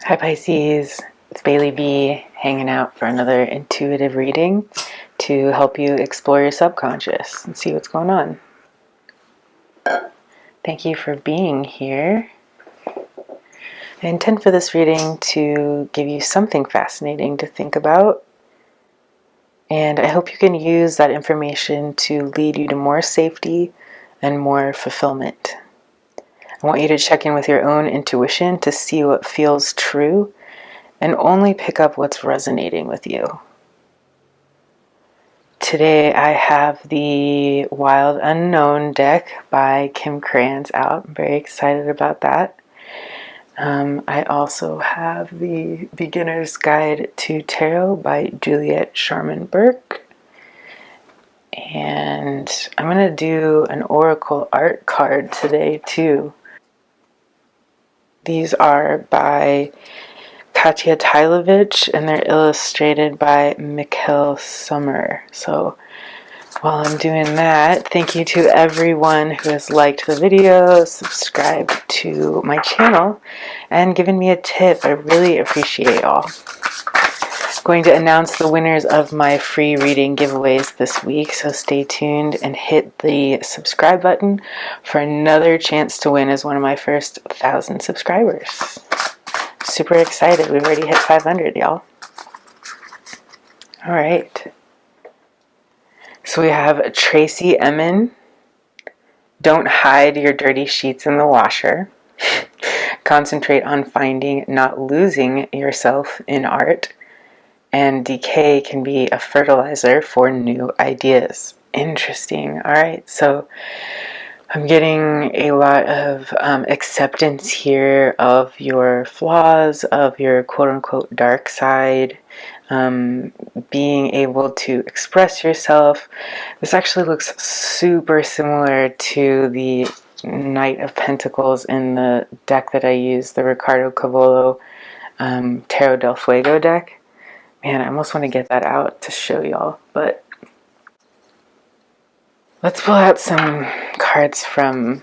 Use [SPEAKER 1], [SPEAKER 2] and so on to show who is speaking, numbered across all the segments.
[SPEAKER 1] Hi Pisces, it's Bailey B hanging out for another intuitive reading to help you explore your subconscious and see what's going on. Thank you for being here. I intend for this reading to give you something fascinating to think about, and I hope you can use that information to lead you to more safety and more fulfillment. I want you to check in with your own intuition to see what feels true and only pick up what's resonating with you. Today I have the Wild Unknown deck by Kim Krans out. I'm very excited about that. I also have the Beginner's Guide to Tarot by Juliet Sharman-Burke. And I'm going to do an Oracle art card today too. These are by Katya, Tylevich, and they're illustrated by Mikkel, Sommer. So while I'm doing that, thank you to everyone who has liked the video, subscribed to my channel, and given me a tip. I really appreciate y'all. I'm going to announce the winners of my free reading giveaways this week, so stay tuned and hit the subscribe button for another chance to win as one of my first 1,000 subscribers. Super excited. We've already hit 500, y'all. All right. So we have Tracy Emin. Don't hide your dirty sheets in the washer. Concentrate on finding, not losing yourself in art. And decay can be a fertilizer for new ideas. Interesting. All right. So I'm getting a lot of acceptance here of your flaws, of your quote-unquote dark side, being able to express yourself. This actually looks super similar to the Knight of Pentacles in the deck that I use, the Ricardo Cavolo Tarot del Fuego deck. Man, I almost want to get that out to show y'all, but let's pull out some cards from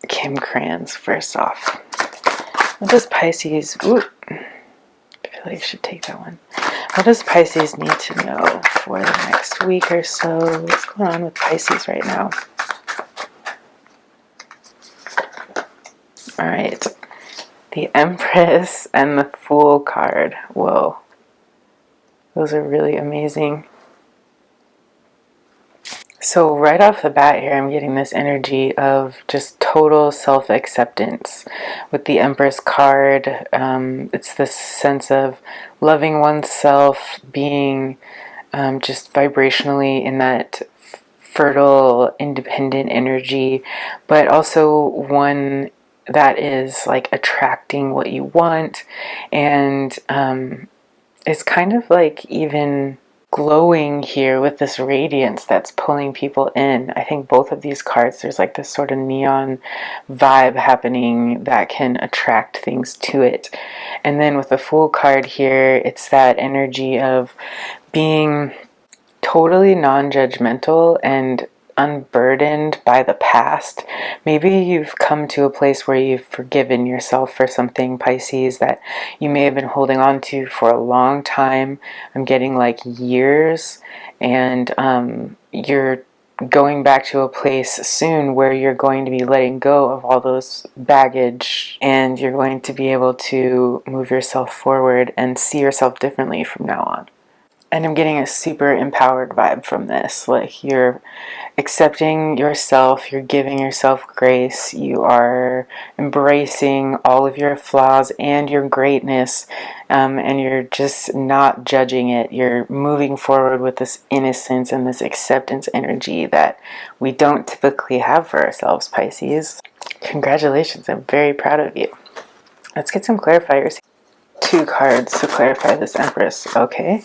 [SPEAKER 1] Kim Krans first off. What does Pisces... Ooh, I feel like I should take that one. What does Pisces need to know for the next week or so? What's going on with Pisces right now? Alright. The Empress and the Fool card. Whoa. Those are really amazing. So right off the bat here, I'm getting this energy of just total self-acceptance. With the Empress card, it's this sense of loving oneself, being just vibrationally in that fertile, independent energy, but also one that is like attracting what you want, and it's kind of like even glowing here with this radiance that's pulling people in. I think both of these cards, there's like this sort of neon vibe happening that can attract things to it. And then with the Fool card here, it's that energy of being totally non-judgmental and unburdened by the past. Maybe you've come to a place where you've forgiven yourself for something, Pisces, that you may have been holding on to for a long time. I'm getting like years, and you're going back to a place soon where you're going to be letting go of all those baggage, and you're going to be able to move yourself forward and see yourself differently from now on. And I'm getting a super empowered vibe from this. Like, you're accepting yourself, you're giving yourself grace, you are embracing all of your flaws and your greatness, and you're just not judging it. You're moving forward with this innocence and this acceptance energy that we don't typically have for ourselves, Pisces. Congratulations, I'm very proud of you. Let's get some clarifiers. 2 cards to clarify this Empress, okay?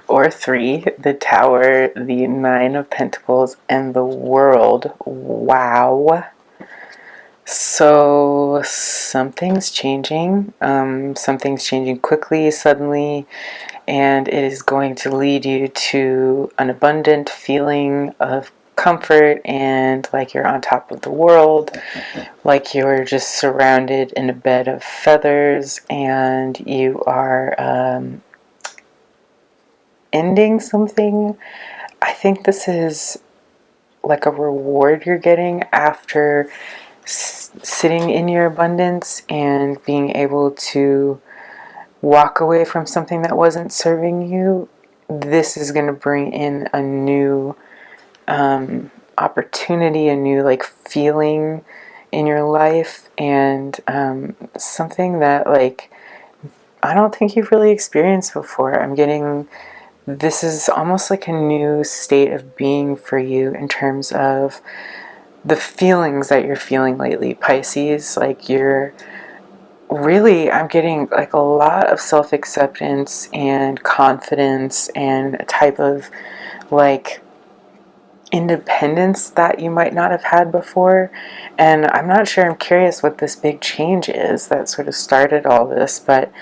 [SPEAKER 1] Or 3, the Tower, the 9 of Pentacles, and the World. Wow. So something's changing. Something's changing quickly, suddenly, and it is going to lead you to an abundant feeling of comfort and like you're on top of the world, like you're just surrounded in a bed of feathers, and you are ending something. I think this is like a reward you're getting after sitting in your abundance and being able to walk away from something that wasn't serving you. This is going to bring in a new opportunity, a new like feeling in your life, and something that like I don't think you've really experienced before. I'm getting this is almost like a new state of being for you in terms of the feelings that you're feeling lately, Pisces. Like you're really, I'm getting like a lot of self-acceptance and confidence and a type of like independence that you might not have had before. And I'm not sure, I'm curious what this big change is that sort of started all this, but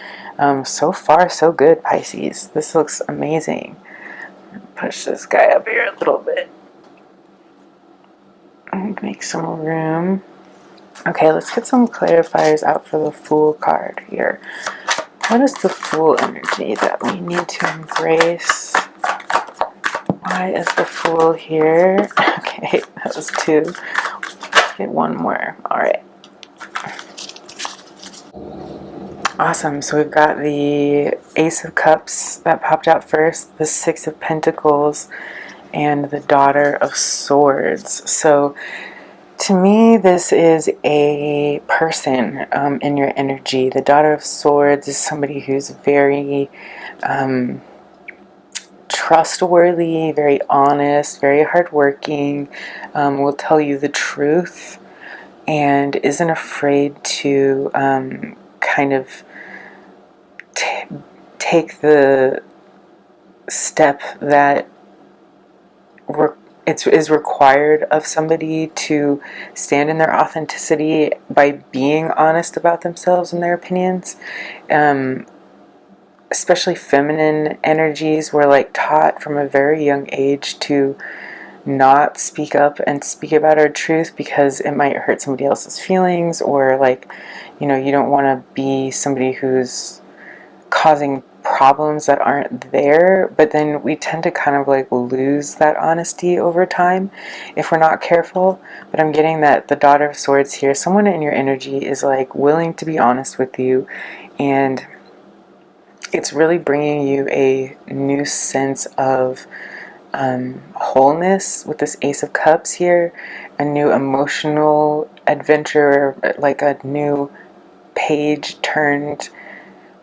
[SPEAKER 1] so far so good, Pisces. This looks amazing. Push this guy up here a little bit and make some room. Okay, let's get some clarifiers out for the Fool card here. What is the Fool energy that we need to embrace? Why is the Fool here? Okay, that was 2. Let's get one more. All right. Awesome. So we've got the Ace of Cups that popped out first, the Six of Pentacles, and the Daughter of Swords. So to me, this is a person in your energy. The Daughter of Swords is somebody who's very trustworthy, very honest, very hardworking, will tell you the truth, and isn't afraid to kind of take the step that is required of somebody to stand in their authenticity by being honest about themselves and their opinions. Especially feminine energies, were like taught from a very young age to not speak up and speak about our truth because it might hurt somebody else's feelings, or like, you know, you don't want to be somebody who's causing problems that aren't there. But then we tend to kind of like lose that honesty over time if we're not careful. But I'm getting that the Daughter of Swords here, someone in your energy is like willing to be honest with you, and it's really bringing you a new sense of wholeness with this Ace of Cups here, a new emotional adventure, like a new page turned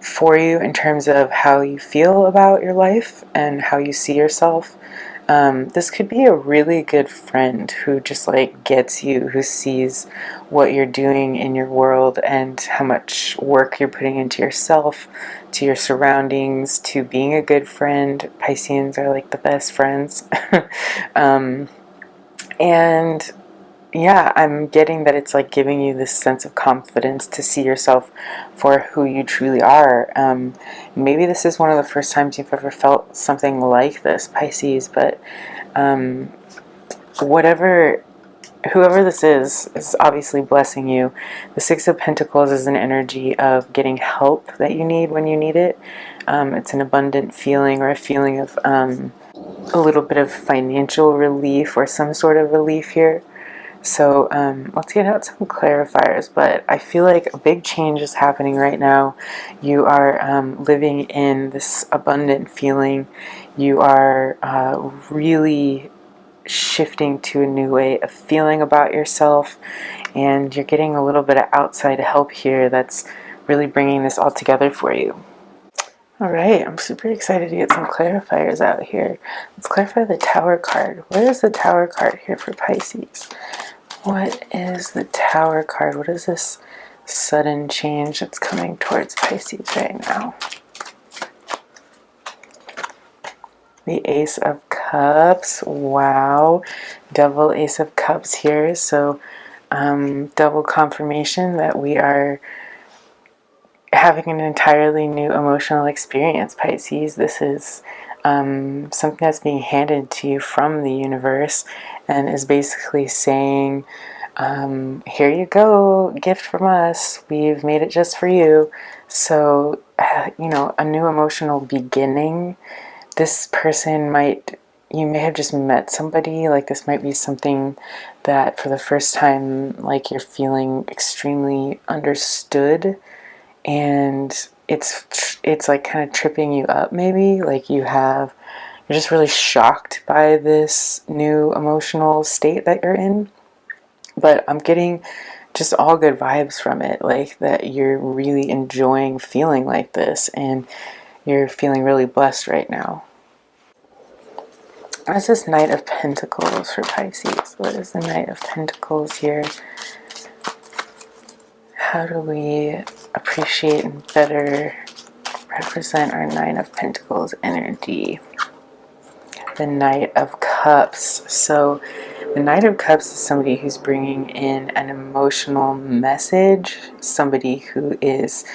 [SPEAKER 1] for you in terms of how you feel about your life and how you see yourself. This could be a really good friend who just like gets you, who sees what you're doing in your world and how much work you're putting into yourself, to your surroundings, to being a good friend. Pisceans are like the best friends. And yeah, I'm getting that it's like giving you this sense of confidence to see yourself for who you truly are. Maybe this is one of the first times you've ever felt something like this, Pisces, but whoever this is obviously blessing you. The Six of Pentacles is an energy of getting help that you need when you need it. It's an abundant feeling, or a feeling of a little bit of financial relief or some sort of relief here. So let's get out some clarifiers, but I feel like a big change is happening right now. You are living in this abundant feeling. You are really shifting to a new way of feeling about yourself, and you're getting a little bit of outside help here that's really bringing this all together for you. Alright, I'm super excited to get some clarifiers out here. Let's clarify the Tower card. Where is the Tower card here for Pisces? What is the Tower card? What is this sudden change that's coming towards Pisces right now? The Ace of Cups. Wow. Double Ace of Cups here. So double confirmation that we are having an entirely new emotional experience, Pisces. This is something that's being handed to you from the universe, and is basically saying, here you go, gift from us, we've made it just for you. So, you know, a new emotional beginning. This person might, you may have just met somebody, like this might be something that for the first time, like you're feeling extremely understood, and it's like kind of tripping you up, maybe like you're just really shocked by this new emotional state that you're in. But I'm getting just all good vibes from it, like that you're really enjoying feeling like this, and you're feeling really blessed right now. What is this Knight of Pentacles for Pisces? What is the Knight of Pentacles here? How do we appreciate and better represent our Nine of Pentacles energy? The Knight of Cups. So the Knight of Cups is somebody who's bringing in an emotional message, somebody who is,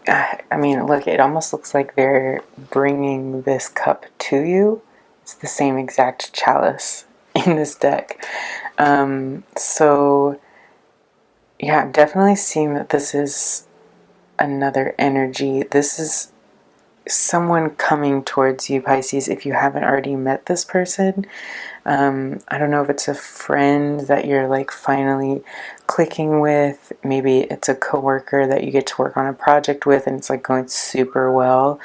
[SPEAKER 1] I mean, look, it almost looks like they're bringing this cup to you. It's the same exact chalice in this deck. So yeah, I'm definitely seeing that this is another energy. This is someone coming towards you, Pisces, if you haven't already met this person. I don't know if it's a friend that you're like finally clicking with. Maybe it's a coworker that you get to work on a project with and it's like going super well.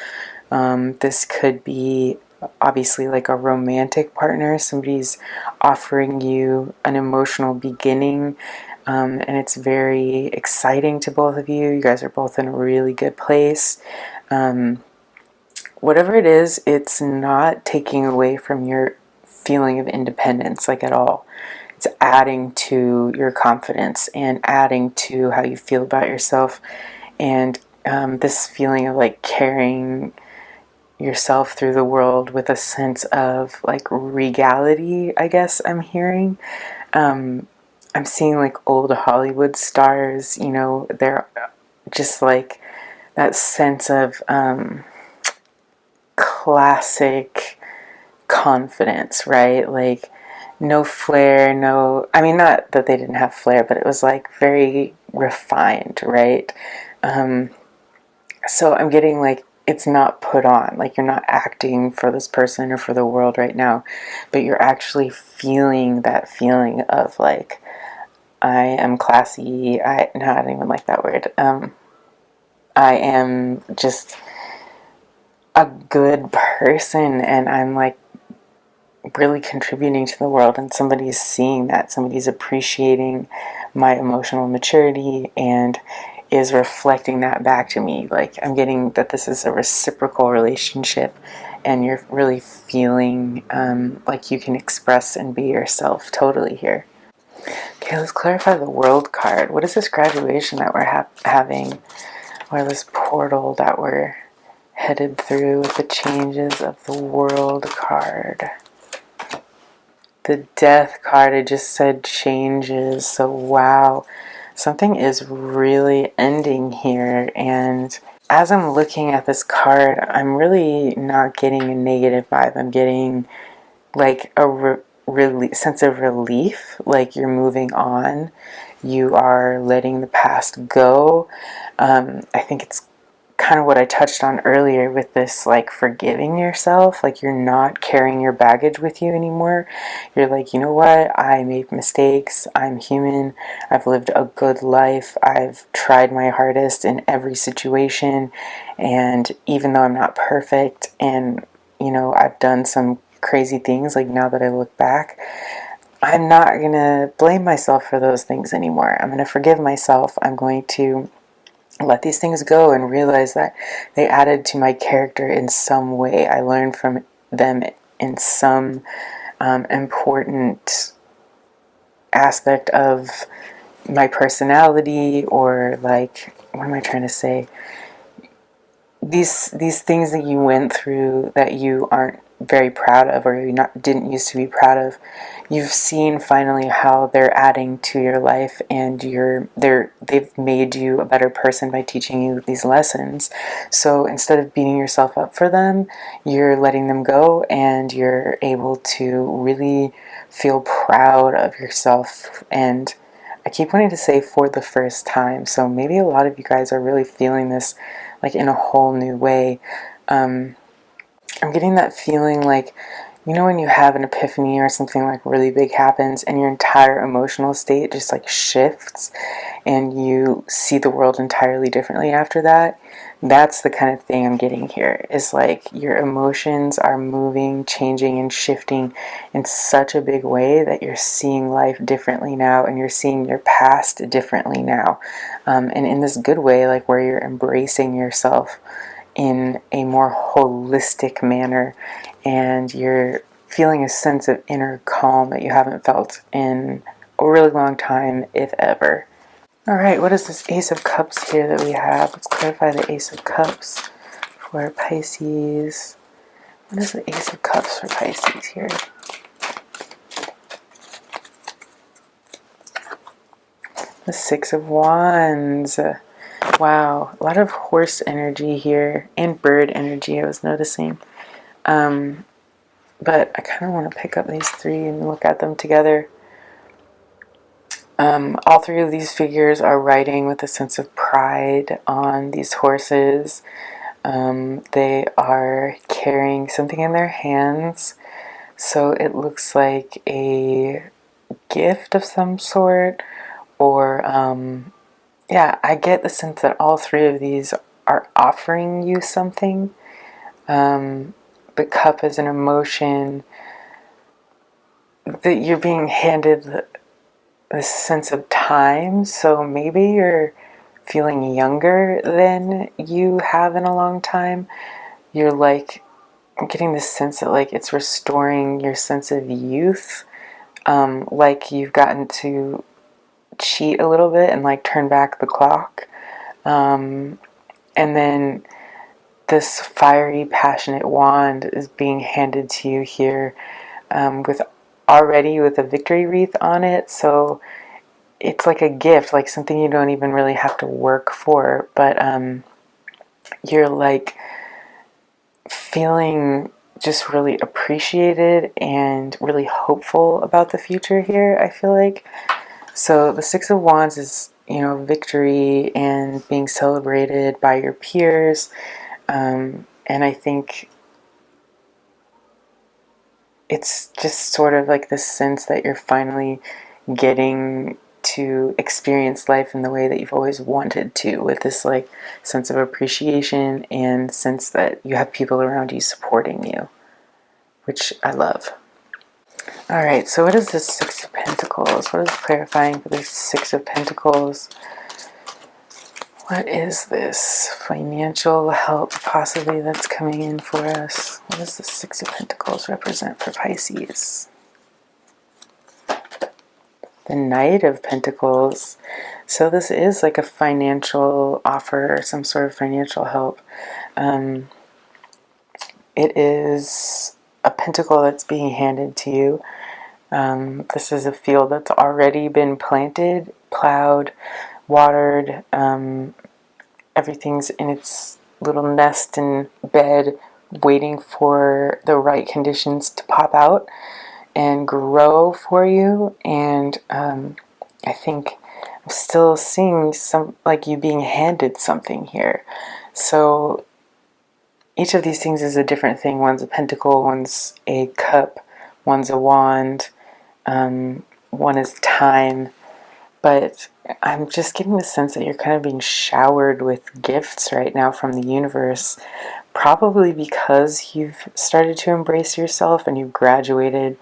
[SPEAKER 1] This could be obviously like a romantic partner. Somebody's offering you an emotional beginning, and it's very exciting to both of you. You guys are both in a really good place. Whatever it is, it's not taking away from your feeling of independence, like at all. It's adding to your confidence and adding to how you feel about yourself, and this feeling of like carrying yourself through the world with a sense of like regality, I guess I'm hearing. I'm seeing like old Hollywood stars, you know, they're just like that sense of classic confidence, right? Like no flair, no, I mean, not that they didn't have flair, but it was like very refined, right? So I'm getting like it's not put on, like you're not acting for this person or for the world right now, but you're actually feeling that feeling of like, I am classy. No, I don't even like that word. I am just a good person, and I'm like really contributing to the world, and somebody's seeing that. Somebody's appreciating my emotional maturity and is reflecting that back to me. Like I'm getting that this is a reciprocal relationship, and you're really feeling like you can express and be yourself totally here. Okay, let's clarify the World card. What is this graduation that we're having, or this portal that we're headed through with the changes of the World card? The Death card, it just said changes. So wow, something is really ending here. And as I'm looking at this card, I'm really not getting a negative vibe. I'm getting like a sense of relief, like you're moving on. You are letting the past go. I think it's kind of what I touched on earlier with this, like forgiving yourself. Like you're not carrying your baggage with you anymore. You're like, you know what, I made mistakes, I'm human, I've lived a good life, I've tried my hardest in every situation, and even though I'm not perfect and you know I've done some crazy things, like now that I look back, I'm not gonna blame myself for those things anymore. I'm gonna forgive myself. I'm going to let these things go and realize that they added to my character in some way. I learned from them in some important aspect of my personality, or like, what am I trying to say? These things that you went through that you aren't very proud of, or you didn't used to be proud of, you've seen finally how they're adding to your life, and they've made you a better person by teaching you these lessons. So instead of beating yourself up for them, you're letting them go, and you're able to really feel proud of yourself. And I keep wanting to say for the first time, so maybe a lot of you guys are really feeling this like in a whole new way. I'm getting that feeling like, you know, when you have an epiphany or something like really big happens and your entire emotional state just like shifts and you see the world entirely differently after that. That's the kind of thing I'm getting here. Is like your emotions are moving, changing, and shifting in such a big way that you're seeing life differently now, and you're seeing your past differently now. And in this good way, like where you're embracing yourself in a more holistic manner, and you're feeling a sense of inner calm that you haven't felt in a really long time, if ever. Alright, what is this Ace of Cups here that we have? Let's clarify the Ace of Cups for Pisces. What is the Ace of Cups for Pisces here? The Six of Wands. Wow, a lot of horse energy here, and bird energy I was noticing. But I kind of want to pick up these three and look at them together. All three of these figures are riding with a sense of pride on these horses. They are carrying something in their hands. So it looks like a gift of some sort, or yeah, I get the sense that all three of these are offering you something. The cup is an emotion that you're being handed this sense of time. So maybe you're feeling younger than you have in a long time. You're like getting this sense that like it's restoring your sense of youth. Like you've gotten to cheat a little bit and like turn back the clock. And then this fiery, passionate wand is being handed to you here, with a victory wreath on it. So it's like a gift, like something you don't even really have to work for, but you're like feeling just really appreciated and really hopeful about the future here, I feel like. So the Six of Wands is, you know, victory and being celebrated by your peers. And I think it's just sort of like this sense that you're finally getting to experience life in the way that you've always wanted to, with this like sense of appreciation and sense that you have people around you supporting you, which I love. Alright, so what is this Six of Pentacles? What is clarifying for this Six of Pentacles? What is this financial help possibly that's coming in for us? What does the Six of Pentacles represent for Pisces? The Knight of Pentacles. So this is like a financial offer, or some sort of financial help. It is a pentacle that's being handed to you. This is a field that's already been planted, plowed, watered. Everything's in its little nest and bed, waiting for the right conditions to pop out and grow for you. And I think I'm still seeing some, like you being handed something here. So each of these things is a different thing. One's a pentacle, one's a cup, one's a wand, one is time. But I'm just getting the sense that you're kind of being showered with gifts right now from the universe, probably because you've started to embrace yourself and you've graduated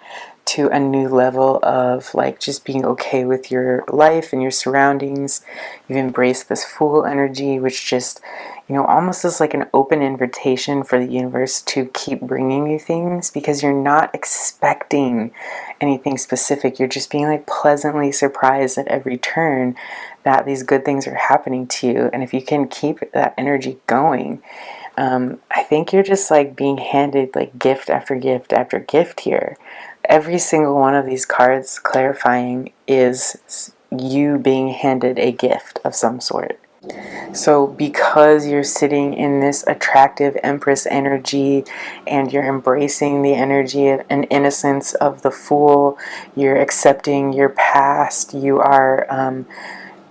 [SPEAKER 1] to a new level of like just being okay with your life and your surroundings. You've embraced this Fool energy, which just, you know, almost is like an open invitation for the universe to keep bringing you things, because you're not expecting anything specific. You're just being like pleasantly surprised at every turn that these good things are happening to you. And if you can keep that energy going, I think you're just like being handed like gift after gift after gift here. Every single one of these cards clarifying is you being handed a gift of some sort. So because you're sitting in this attractive Empress energy and you're embracing the energy and innocence of the Fool, you're accepting your past, you are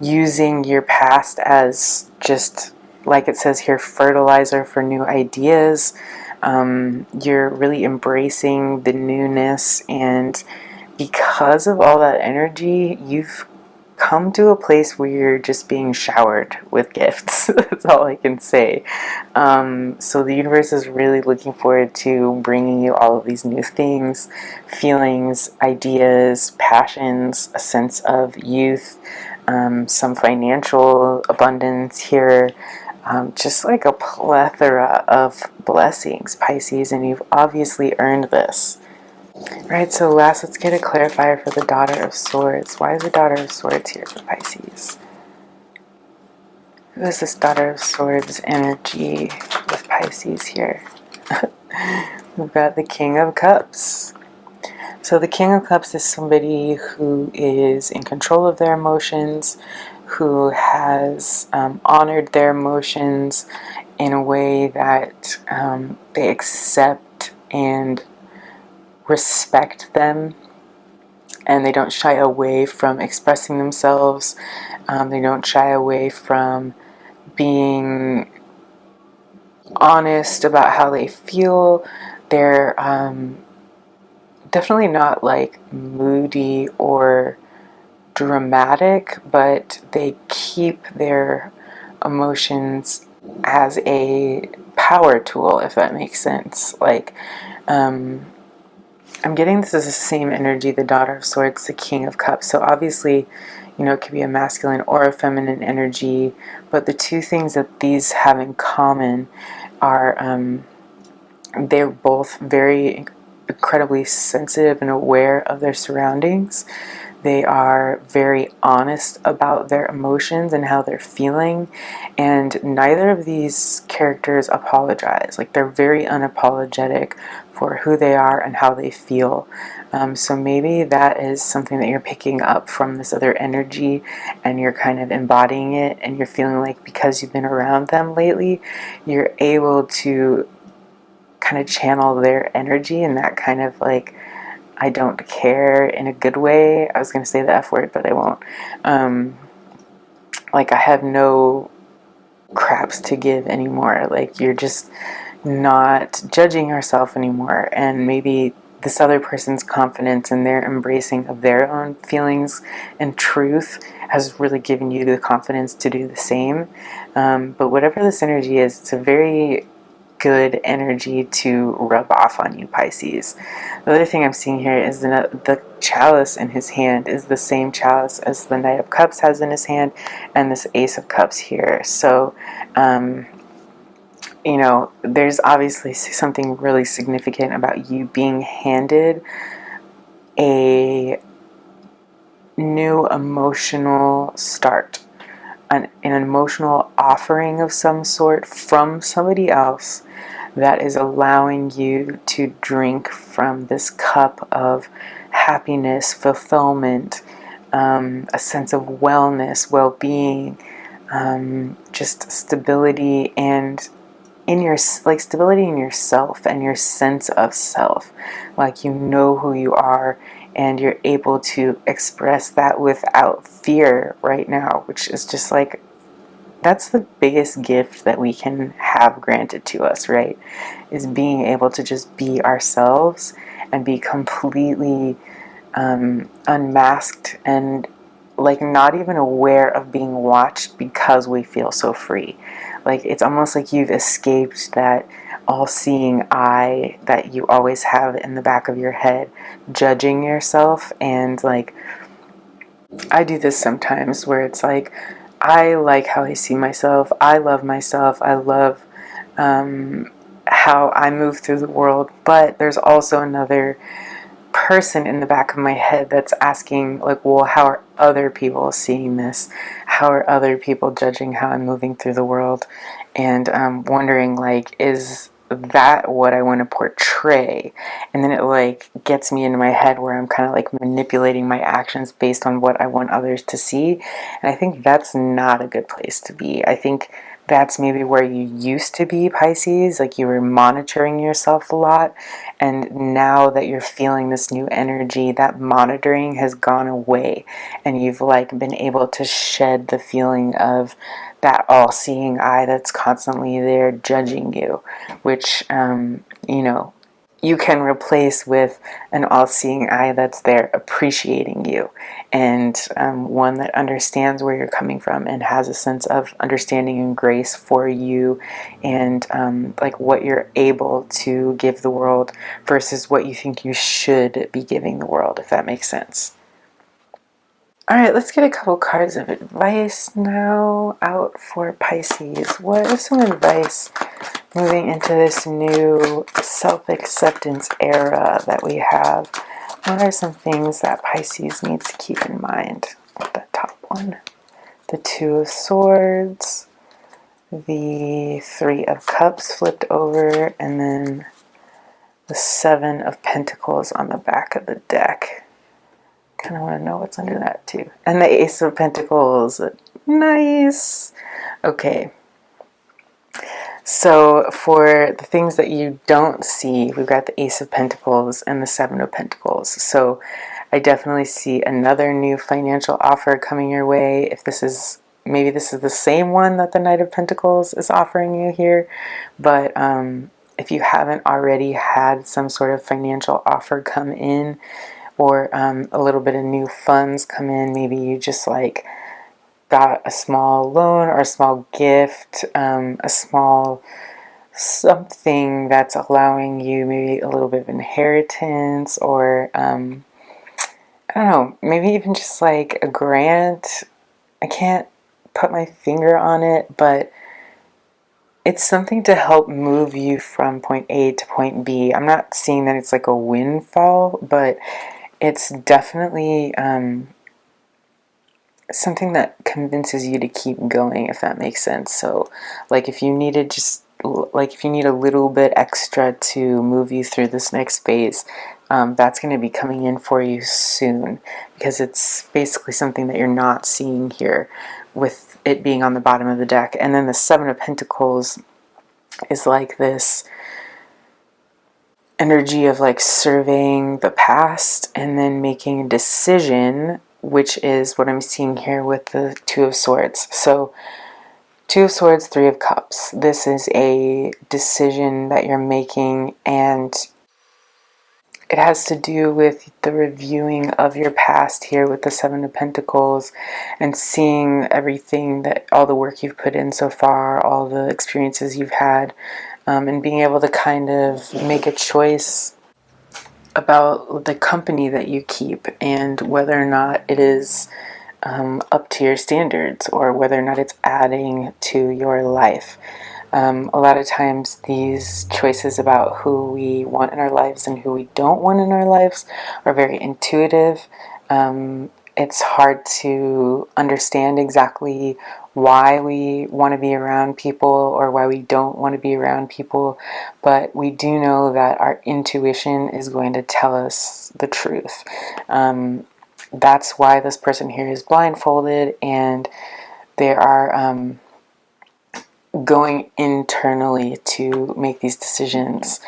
[SPEAKER 1] using your past as just, like it says here, fertilizer for new ideas. You're really embracing the newness, and because of all that energy, you've come to a place where you're just being showered with gifts. That's all I can say. So the universe is really looking forward to bringing you all of these new things, feelings, ideas, passions, a sense of youth, some financial abundance here, just like a plethora of blessings, Pisces, and you've obviously earned this. Right, so last, let's get a clarifier for the Daughter of Swords. Why is the Daughter of Swords here for Pisces? Who is this Daughter of Swords energy with Pisces here? We've got the King of Cups. So the King of Cups is somebody who is in control of their emotions, who has honored their emotions in a way that they accept and respect them, and they don't shy away from expressing themselves. They don't shy away from being honest about how they feel. They're definitely not like moody or dramatic, but they keep their emotions as a power tool, if that makes sense. Like, I'm getting this is the same energy, the Daughter of Swords, the King of Cups. So obviously, you know, it could be a masculine or a feminine energy, but the two things that these have in common are they're both very incredibly sensitive and aware of their surroundings. They are very honest about their emotions and how they're feeling, and neither of these characters apologize. Like, they're very unapologetic for who they are and how they feel. So maybe that is something that you're picking up from this other energy, and you're kind of embodying it, and you're feeling like because you've been around them lately, you're able to kind of channel their energy in that kind of like, I don't care in a good way. I was going to say the F word, but I won't. Like, I have no craps to give anymore. Like, you're just not judging yourself anymore. And maybe this other person's confidence and their embracing of their own feelings and truth has really given you the confidence to do the same. But whatever this energy is, it's a very good energy to rub off on you, Pisces. The other thing I'm seeing here is the chalice in his hand is the same chalice as the Knight of Cups has in his hand, and this Ace of Cups here. So, you know, there's obviously something really significant about you being handed a new emotional start, an emotional offering of some sort from somebody else that is allowing you to drink from this cup of happiness, fulfillment, a sense of wellness, well-being, just stability, and in your, like, stability in yourself and your sense of self. Like, you know who you are, and you're able to express that without fear right now, which is just like, that's the biggest gift that we can have granted to us, right? Is being able to just be ourselves and be completely unmasked and like not even aware of being watched because we feel so free. Like, it's almost like you've escaped that all-seeing eye that you always have in the back of your head, judging yourself. And like, I do this sometimes where it's like, I like how I see myself, I love myself, I love how I move through the world, but there's also another person in the back of my head that's asking, like, well, how are other people seeing this? how are other people judging how I'm moving through the world, and wondering, like, is that what I want to portray? And then it like gets me into my head where I'm kind of like manipulating my actions based on what I want others to see. And I think that's not a good place to be. I think that's maybe where you used to be, Pisces, like you were monitoring yourself a lot, and now that you're feeling this new energy, that monitoring has gone away, and you've like been able to shed the feeling of that all-seeing eye that's constantly there judging you, which you know, you can replace with an all-seeing eye that's there appreciating you, and one that understands where you're coming from and has a sense of understanding and grace for you, and like what you're able to give the world versus what you think you should be giving the world, if that makes sense. All right, let's get a couple cards of advice now out for Pisces. What is some advice moving into this new self-acceptance era that we have? What are some things that Pisces needs to keep in mind? The top one, the Two of Swords, the Three of Cups flipped over, and then the Seven of Pentacles on the back of the deck. Kind of want to know what's under that too. And the Ace of Pentacles. Nice. Okay. So for the things that you don't see, we've got the Ace of Pentacles and the Seven of Pentacles. So I definitely see another new financial offer coming your way. If this is, maybe this is the same one that the Knight of Pentacles is offering you here. But if you haven't already had some sort of financial offer come in, or a little bit of new funds come in, maybe you just like got a small loan or a small gift, a small something that's allowing you maybe a little bit of inheritance, or I don't know, maybe even just like a grant. I can't put my finger on it, but it's something to help move you from point A to point B. I'm not seeing that it's like a windfall, but it's definitely something that convinces you to keep going, if that makes sense. So like if you needed just like if you need a little bit extra to move you through this next phase, that's going to be coming in for you soon, because it's basically something that you're not seeing here with it being on the bottom of the deck. And then the Seven of Pentacles is like this energy of like surveying the past and then making a decision, which is what I'm seeing here with the Two of Swords. So Two of Swords, Three of Cups. This is a decision that you're making, and it has to do with the reviewing of your past here with the Seven of Pentacles, and seeing everything that, all the work you've put in so far, all the experiences you've had, and being able to kind of make a choice about the company that you keep and whether or not it is up to your standards, or whether or not it's adding to your life. A lot of times these choices about who we want in our lives and who we don't want in our lives are very intuitive. It's hard to understand exactly why we want to be around people or why we don't want to be around people, but we do know that our intuition is going to tell us the truth. That's why this person here is blindfolded, and they are going internally to make these decisions.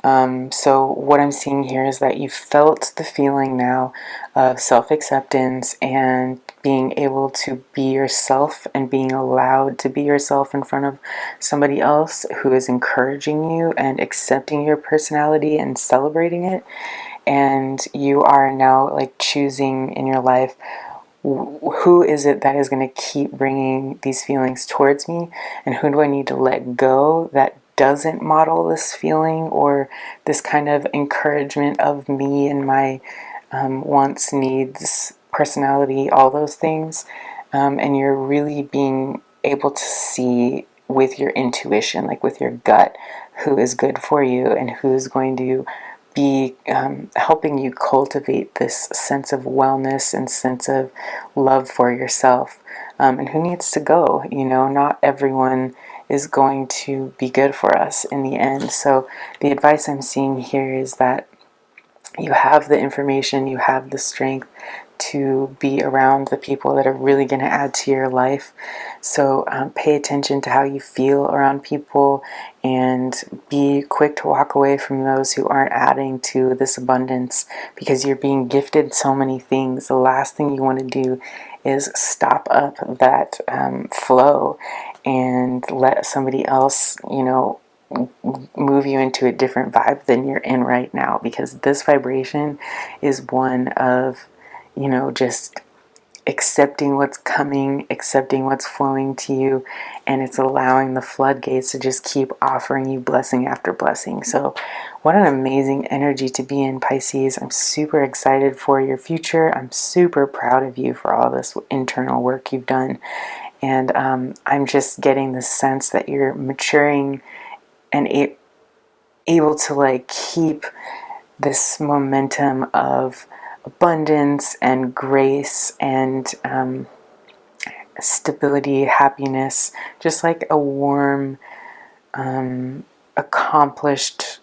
[SPEAKER 1] So what I'm seeing here is that you felt the feeling now of self-acceptance and being able to be yourself and being allowed to be yourself in front of somebody else who is encouraging you and accepting your personality and celebrating it. And you are now like choosing in your life, who is it that is going to keep bringing these feelings towards me, and who do I need to let go that doesn't model this feeling or this kind of encouragement of me and my wants, needs, personality, all those things. And you're really being able to see with your intuition, like with your gut, who is good for you and who's going to be helping you cultivate this sense of wellness and sense of love for yourself. and who needs to go. You know, not everyone is going to be good for us in the end. So the advice I'm seeing here is that you have the information, you have the strength to be around the people that are really going to add to your life. So pay attention to how you feel around people, and be quick to walk away from those who aren't adding to this abundance, because you're being gifted so many things. The last thing you want to do is stop up that flow and let somebody else, you know, move you into a different vibe than you're in right now, because this vibration is one of, you know, just accepting what's coming, accepting what's flowing to you, and it's allowing the floodgates to just keep offering you blessing after blessing. So what an amazing energy to be in, Pisces. I'm super excited for your future. I'm super proud of you for all this internal work you've done, and I'm just getting the sense that you're maturing and able to like keep this momentum of abundance and grace and stability, happiness, just like a warm, accomplished,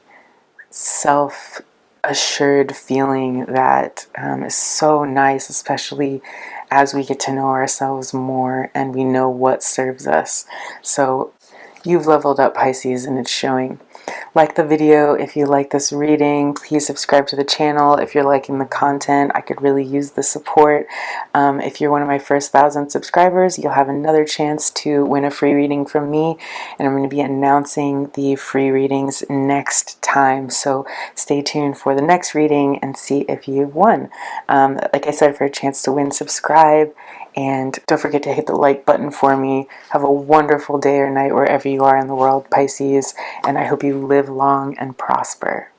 [SPEAKER 1] self-assured feeling that is so nice, especially as we get to know ourselves more and we know what serves us. So you've leveled up, Pisces, and it's showing. Like the video if you like this reading. Please subscribe to the channel if you're liking the content. I could really use the support. If you're one of my first 1,000 subscribers, you'll have another chance to win a free reading from me, and I'm going to be announcing the free readings next time. So stay tuned for the next reading and see if you've won. Like I said, for a chance to win, subscribe. And don't forget to hit the like button for me. Have a wonderful day or night wherever you are in the world, Pisces. And I hope you live long and prosper.